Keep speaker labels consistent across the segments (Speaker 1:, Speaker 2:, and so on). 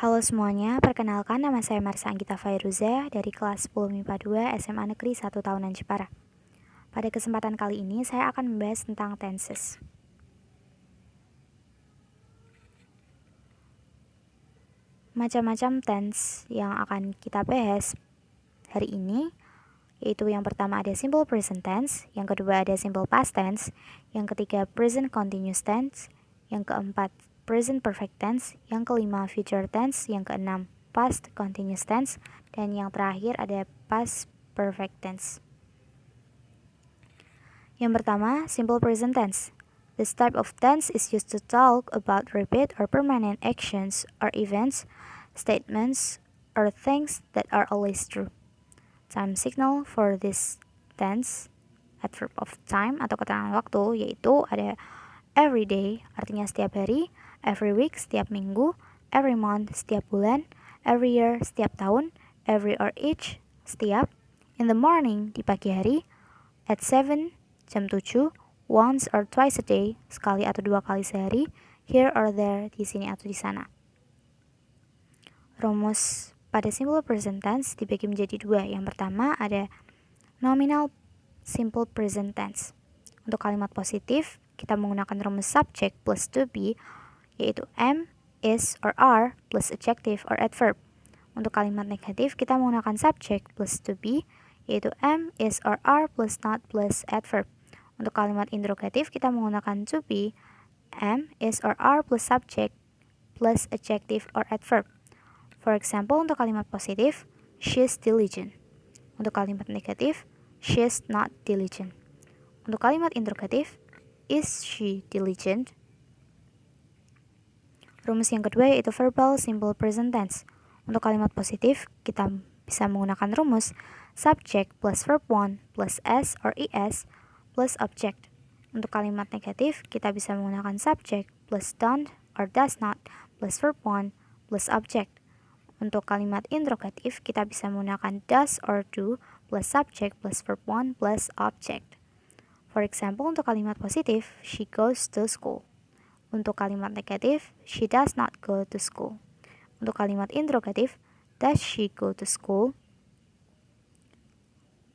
Speaker 1: Halo semuanya, perkenalkan nama saya Marsa Anggita Fairuza dari kelas 10 MIPA 2 SMA Negeri 1 Tahunan Jepara. Pada kesempatan kali ini saya akan membahas tentang tenses. Macam-macam tense yang akan kita bahas hari ini, yaitu yang pertama ada simple present tense, yang kedua ada simple past tense, yang ketiga present continuous tense, yang keempat present perfect tense, yang kelima future tense, yang keenam past continuous tense, dan yang terakhir ada past perfect tense. Yang pertama, simple present tense. This type of tense is used to talk about repeat or permanent actions or events, statements, or things that are always true. Time signal for this tense, adverb of time atau keterangan waktu, yaitu ada every day, artinya setiap hari, every week, setiap minggu, every month, setiap bulan, every year, setiap tahun, every or each, setiap, in the morning, di pagi hari, at 7, jam 7, once or twice a day, sekali atau dua kali sehari, here or there, di sini atau di sana. Rumus pada simple present tense dibagi menjadi dua. Yang pertama ada nominal simple present tense. Untuk kalimat positif, kita menggunakan rumus subject plus to be, yaitu am, is, or are plus adjective or adverb. Untuk kalimat negatif, kita menggunakan subject plus to be, yaitu am, is, or are plus not plus adverb. Untuk kalimat interrogatif, kita menggunakan to be, am, is, or are plus subject plus adjective or adverb. For example, untuk kalimat positif, she is diligent. Untuk kalimat negatif, she is not diligent. Untuk kalimat interrogatif, is she diligent? Rumus yang kedua yaitu verbal simple present tense. Untuk kalimat positif, kita bisa menggunakan rumus subject plus verb 1 plus s or es plus object. Untuk kalimat negatif, kita bisa menggunakan subject plus don't or does not plus verb 1 plus object. Untuk kalimat interrogatif, kita bisa menggunakan does or do plus subject plus verb 1 plus object. For example, untuk kalimat positif, she goes to school. Untuk kalimat negatif, she does not go to school. Untuk kalimat interrogatif, does she go to school?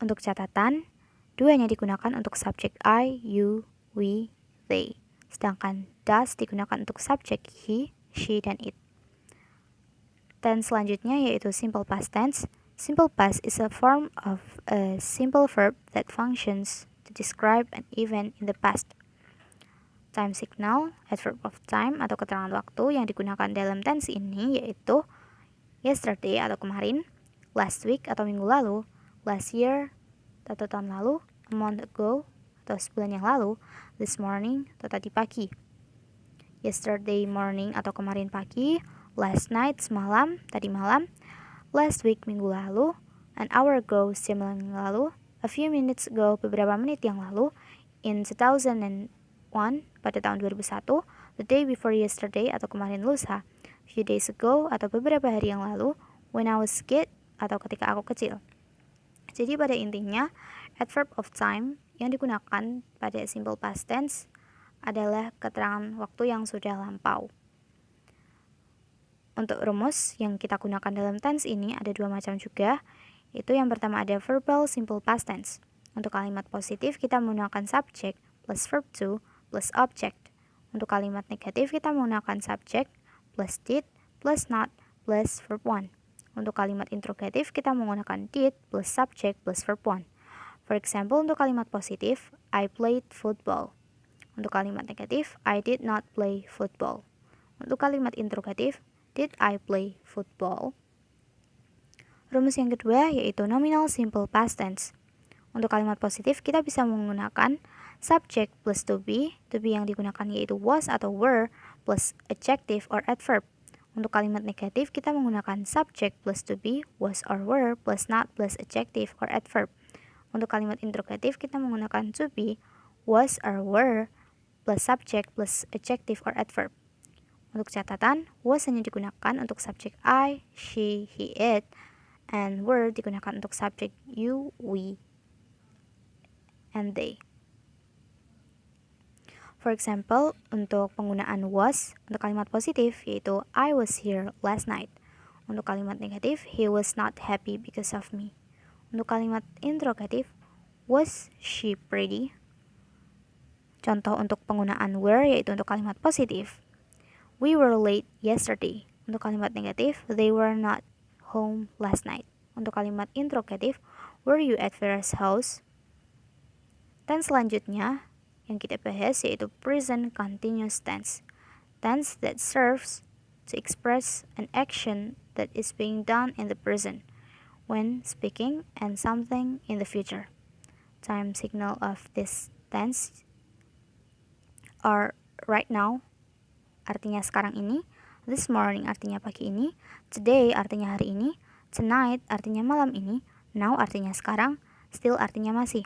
Speaker 1: Untuk catatan, duanya digunakan untuk subjek I, you, we, they. Sedangkan does digunakan untuk subjek he, she, dan it. Tense selanjutnya yaitu simple past tense. Simple past is a form of a simple verb that functions to describe an event in the past. Time signal, adverb of time atau keterangan waktu yang digunakan dalam tense ini yaitu yesterday atau kemarin, last week atau minggu lalu, last year atau tahun lalu, a month ago atau sebulan yang lalu, this morning atau tadi pagi. Yesterday morning atau kemarin pagi, last night semalam, tadi malam, last week minggu lalu, an hour ago sejam yang lalu, a few minutes ago beberapa menit yang lalu, in 2001 pada tahun 2001, the day before yesterday atau kemarin lusa, few days ago atau beberapa hari yang lalu, when I was a kid atau ketika aku kecil. Jadi pada intinya, adverb of time yang digunakan pada simple past tense adalah keterangan waktu yang sudah lampau. Untuk rumus yang kita gunakan dalam tense ini ada dua macam juga, yaitu yang pertama ada verbal simple past tense. Untuk kalimat positif kita menggunakan subject plus verb 2 plus object. Untuk kalimat negatif kita menggunakan subject plus did plus not plus verb 1. Untuk kalimat interrogatif kita menggunakan did plus subject plus verb 1. For example, untuk kalimat positif, I played football. Untuk kalimat negatif, I did not play football. Untuk kalimat interrogatif, did I play football? Rumus yang kedua yaitu nominal simple past tense. Untuk kalimat positif kita bisa menggunakan subject plus to be yang digunakan yaitu was atau were plus adjective or adverb. Untuk kalimat negatif kita menggunakan subject plus to be, was or were plus not plus adjective or adverb. Untuk kalimat interrogatif kita menggunakan to be, was or were plus subject plus adjective or adverb. Untuk catatan, was hanya digunakan untuk subjek I, she, he, it, and were digunakan untuk subjek you, we, and they. For example, untuk penggunaan was, untuk kalimat positif yaitu I was here last night. Untuk kalimat negatif, he was not happy because of me. Untuk kalimat interrogatif, was she pretty? Contoh untuk penggunaan were yaitu untuk kalimat positif. We were late yesterday. Untuk kalimat negatif, they were not home last night. Untuk kalimat interrogatif, were you at Vera's house? Tense selanjutnya yang kita bahas yaitu present continuous tense. Tense that serves to express an action that is being done in the present when speaking and something in the future. Time signal of this tense are right now artinya sekarang ini, this morning artinya pagi ini, today artinya hari ini, tonight artinya malam ini, now artinya sekarang, still artinya masih.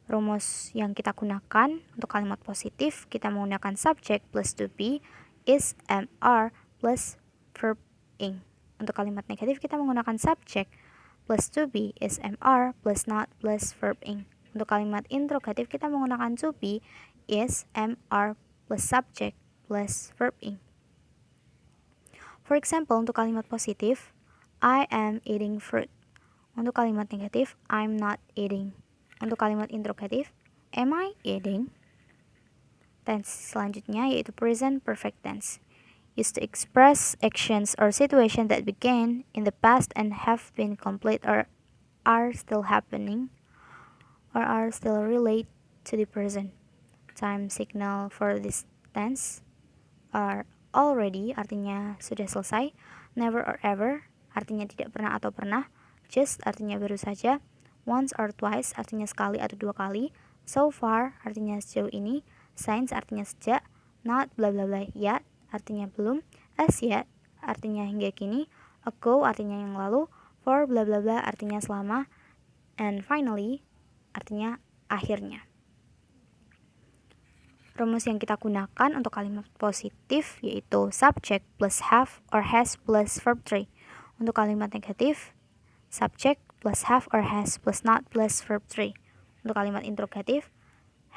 Speaker 1: Rumus yang kita gunakan untuk kalimat positif, kita menggunakan subject plus to be is MR plus verb ing. Untuk kalimat negatif, kita menggunakan subject plus to be is MR plus not plus verb ing. Untuk kalimat interrogatif, kita menggunakan to be is MR plus subject plus verb ing. For example, untuk kalimat positif, I am eating fruit. Untuk kalimat negatif, I'm not eating. Untuk kalimat interrogatif, am I eating? Tense selanjutnya yaitu present perfect tense. Used to express actions or situations that began in the past and have been complete or are still happening or are still related to the present. Time signal for this tense are already artinya sudah selesai, never or ever artinya tidak pernah atau pernah, just artinya baru saja, once or twice artinya sekali atau dua kali, so far artinya sejauh ini, since artinya sejak, not bla bla bla yet artinya belum, as yet artinya hingga kini, ago artinya yang lalu, for bla bla bla artinya selama, and finally artinya akhirnya. Rumus yang kita gunakan untuk kalimat positif yaitu subject plus have or has plus verb 3. Untuk kalimat negatif, subject plus have or has plus not plus verb 3. Untuk kalimat interrogatif,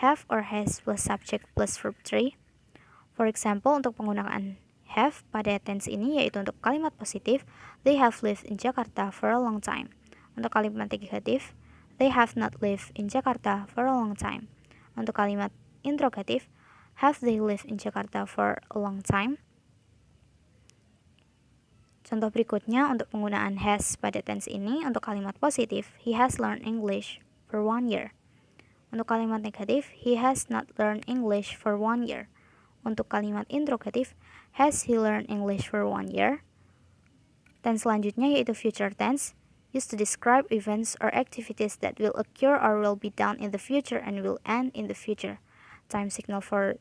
Speaker 1: have or has plus subject plus verb 3. For example, untuk penggunaan have pada tense ini yaitu untuk kalimat positif, they have lived in Jakarta for a long time. Untuk kalimat negatif, they have not lived in Jakarta for a long time. Untuk kalimat interrogatif, have they lived in Jakarta for a long time? Contoh berikutnya untuk penggunaan has pada tense ini untuk kalimat positif, he has learned English for 1 year. Untuk kalimat negatif, he has not learned English for 1 year. Untuk kalimat interrogatif, has he learned English for 1 year? Tense selanjutnya yaitu future tense, used to describe events or activities that will occur or will be done in the future and will end in the future. Time signal for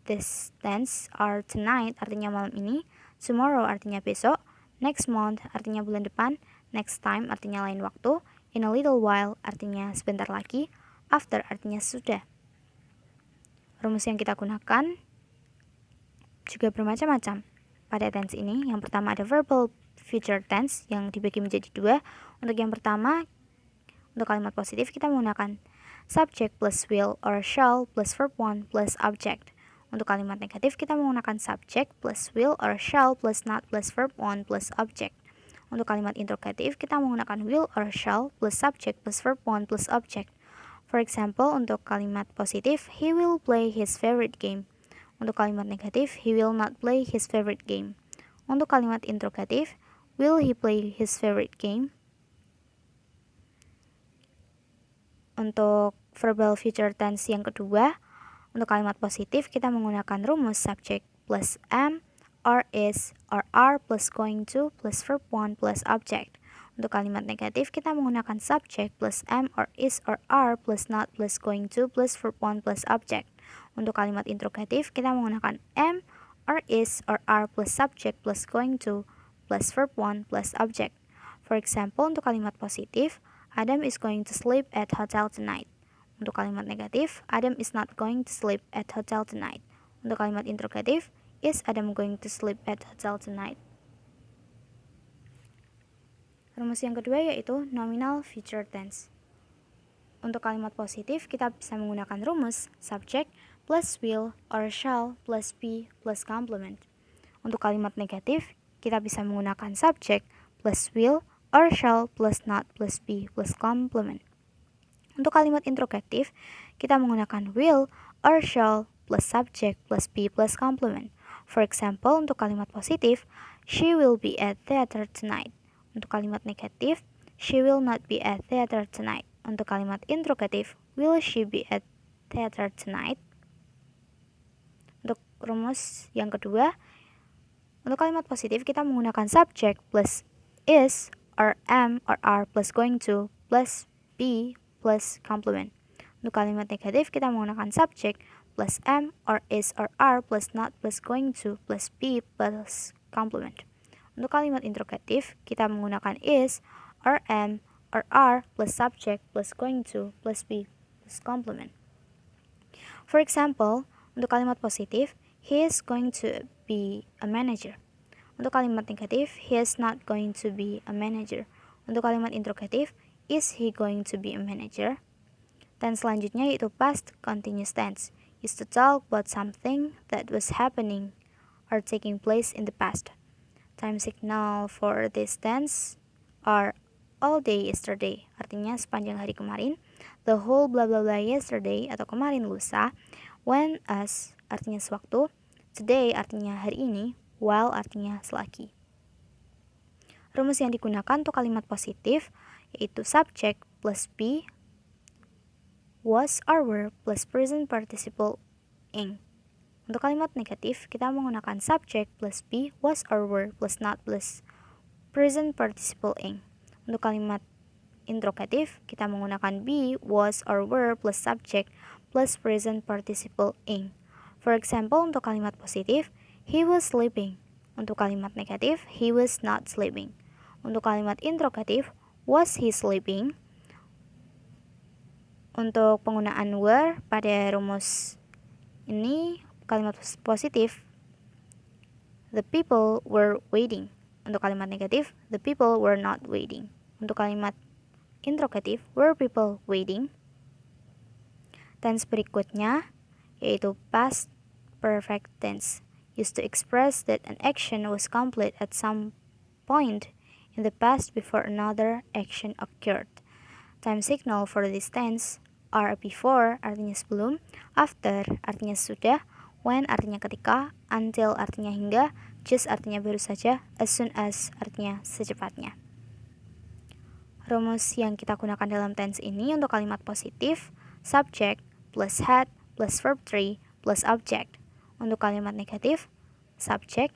Speaker 1: this tense are tonight artinya malam ini, tomorrow artinya besok, next month artinya bulan depan, next time artinya lain waktu, in a little while artinya sebentar lagi, after artinya sudah. Rumus yang kita gunakan juga bermacam-macam pada tense ini. Yang pertama ada verbal future tense yang dibagi menjadi dua. Untuk yang pertama, untuk kalimat positif kita menggunakan subject plus will or shall plus verb 1 plus object. Untuk kalimat negatif kita menggunakan subject plus will or shall plus not plus verb 1 plus object. Untuk kalimat interrogatif kita menggunakan will or shall plus subject plus verb 1 plus object. For example, untuk kalimat positif, he will play his favorite game. Untuk kalimat negatif, he will not play his favorite game. Untuk kalimat interrogatif, will he play his favorite game? Untuk verbal future tense yang kedua, untuk kalimat positif kita menggunakan rumus subject plus am, or is, or are plus going to plus verb 1 plus object. Untuk kalimat negatif kita menggunakan subject plus am, or is, or are plus not plus going to plus verb 1 plus object. Untuk kalimat interrogatif kita menggunakan am, or is, or are plus subject plus going to plus verb 1 plus object. For example, untuk kalimat positif, Adam is going to sleep at hotel tonight. Untuk kalimat negatif, Adam is not going to sleep at hotel tonight. Untuk kalimat interrogatif, is Adam going to sleep at hotel tonight? Rumus yang kedua yaitu nominal future tense. Untuk kalimat positif, kita bisa menggunakan rumus subject plus will or shall plus be plus complement. Untuk kalimat negatif, kita bisa menggunakan subject plus will or shall plus not plus be plus complement. Untuk kalimat interrogatif, kita menggunakan will or shall plus subject plus be plus complement. For example, untuk kalimat positif, she will be at theater tonight. Untuk kalimat negatif, she will not be at theater tonight. Untuk kalimat interrogatif, will she be at theater tonight? Untuk rumus yang kedua, untuk kalimat positif kita menggunakan subject plus is or am or are plus going to plus be plus complement. Untuk kalimat negatif kita menggunakan subject plus am or is or are plus not plus going to plus be plus complement. Untuk kalimat interrogatif kita menggunakan is or am or are plus subject plus going to plus be plus complement. For example, untuk kalimat positif, he is going to be a manager. Untuk kalimat negatif, he is not going to be a manager. Untuk kalimat interrogatif, is he going to be a manager? Dan selanjutnya yaitu past continuous tense, used to talk about something that was happening or taking place in the past. Time signal for this tense are all day yesterday, artinya sepanjang hari kemarin, the whole blah blah blah yesterday atau kemarin lusa, when as artinya sewaktu, today artinya hari ini, while artinya selagi. Rumus yang digunakan untuk kalimat positif yaitu subject plus be, was or were plus present participle ing. Untuk kalimat negatif kita menggunakan subject plus be, was or were plus not plus present participle ing. Untuk kalimat interrogatif kita menggunakan be, was or were plus subject plus present participle ing. For example, untuk kalimat positif he was sleeping. Untuk kalimat negatif he was not sleeping. Untuk kalimat interrogatif, was he sleeping? Untuk penggunaan were pada rumus ini, kalimat positif, the people were waiting. Untuk kalimat negatif, the people were not waiting. Untuk kalimat interrogatif, were people waiting? Tense berikutnya, yaitu past perfect tense, used to express that an action was complete at some point in the past before another action occurred. Time signal for this tense are before artinya sebelum, after artinya sudah, when artinya ketika, until artinya hingga, just artinya baru saja, as soon as artinya secepatnya. Rumus yang kita gunakan dalam tense ini untuk kalimat positif, subject plus had plus verb 3 plus object. Untuk kalimat negatif, subject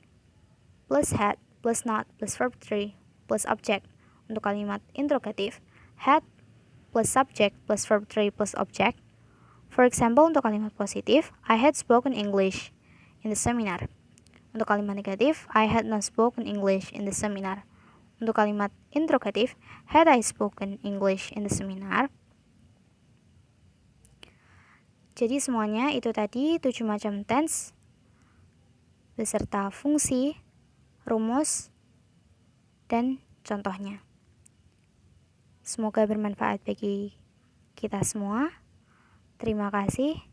Speaker 1: plus had plus not plus verb 3 plus object. Untuk kalimat interrogatif, had plus subject plus verb 3 plus object. For example, untuk kalimat positif, I had spoken English in the seminar. Untuk kalimat negatif, I had not spoken English in the seminar. Untuk kalimat interrogatif, had I spoken English in the seminar? Jadi semuanya itu tadi 7 macam tense beserta fungsi, rumus, dan contohnya. Semoga bermanfaat bagi kita semua. Terima kasih.